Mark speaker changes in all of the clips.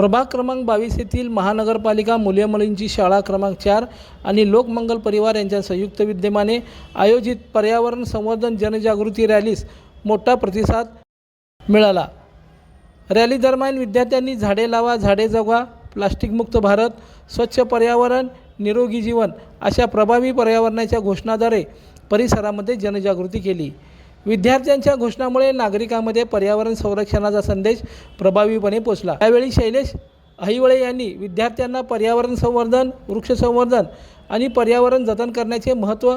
Speaker 1: प्रभाग क्रमांक 22 येथील महानगरपालिका मुले-मुलींची शाळा क्रमांक 4 आणि लोकमंगल परिवार यांच्या संयुक्त विद्यमाने आयोजित पर्यावरण संवर्धन जनजागृती रॅलीस मोठा प्रतिसाद मिळाला। रॅली दरम्यान विद्यार्थ्यांनी झाडे लावा झाडे जगवा, प्लास्टिक मुक्त भारत, स्वच्छ पर्यावरण, निरोगी जीवन अशा प्रभावी पर्यावरणाच्या घोषणाद्वारे परिसरामध्ये जनजागृती केली। विद्यार्थ्यांच्या घोषणामुळे नागरिकांमध्ये पर्यावरण संरक्षणाचा संदेश प्रभावीपणे पोहोचला। त्यावेळी शैलेश अहिवळे यांनी विद्यार्थ्यांना पर्यावरण संवर्धन, वृक्ष संवर्धन आणि पर्यावरण जतन करण्याचे महत्त्व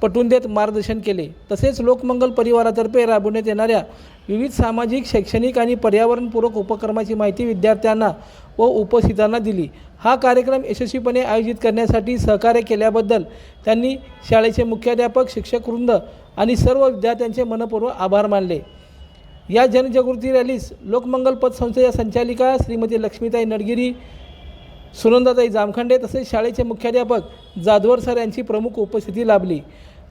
Speaker 1: पटवून देत मार्गदर्शन केले। तसेच लोकमंगल परिवारातर्फे राबवण्यात येणाऱ्या विविध सामाजिक, शैक्षणिक आणि पर्यावरणपूरक उपक्रमाची माहिती विद्यार्थ्यांना व उपस्थितांना दिली। हा कार्यक्रम यशस्वीपणे आयोजित करण्यासाठी सहकार्य केल्याबद्दल त्यांनी शाळेचे मुख्याध्यापक, शिक्षकवृंद आणि सर्व विद्यार्थ्यांचे मनपूर्वक आभार मानले। या जनजागृती रॅलीस लोकमंगल पतसंस्थेच्या संचालिका श्रीमती लक्ष्मीताई नडगिरी, सुनंदाताई जामखंडे तसेच शाळेचे मुख्याध्यापक जाधवर सर यांची प्रमुख उपस्थिती लाभली।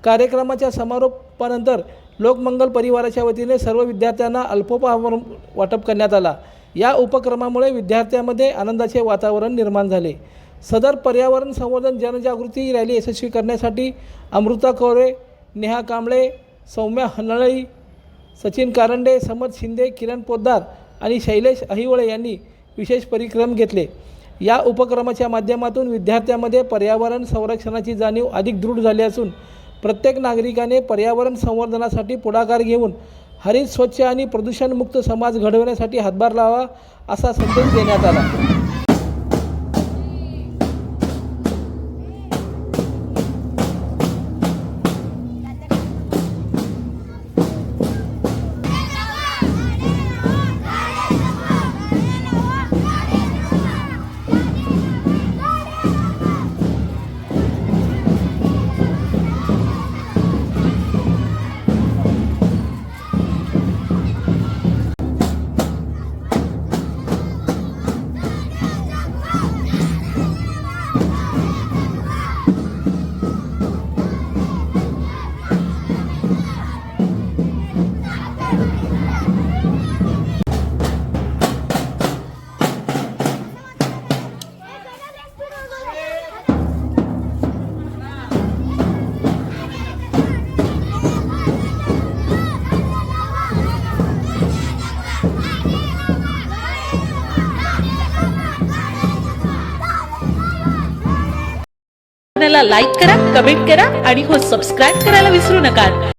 Speaker 1: कार्यक्रमाच्या समारोपानंतर लोकमंगल परिवाराच्या वतीने सर्व विद्यार्थ्यांना अल्पोपहार वाटप करण्यात आला। या उपक्रमामुळे विद्यार्थ्यांमध्ये आनंदाचे वातावरण निर्माण झाले। सदर पर्यावरण संवर्धन जनजागृती रॅली यशस्वी करण्यासाठी अमृता कौरे, नेहा कांबळे, सौम्या हनळई, सचिन कारंडे, समद शिंदे, किरण पोद्दार आणि शैलेश अहिवळे यांनी विशेष परिश्रम घेतले। या उपक्रमाच्या माध्यमातून विद्यार्थ्यांमध्ये पर्यावरण संरक्षणाची जाणीव अधिक दृढ झाली असून प्रत्येक नागरिकाने पर्यावरण संवर्धनासाठी पुढाकार घेऊन हरित, स्वच्छ आणि प्रदूषणमुक्त समाज घडवण्यासाठी हातभार लावा असा संदेश देण्यात आला।
Speaker 2: लाईक करा, कमेंट करा आणि हो सबस्क्राईब करायला विसरू नका।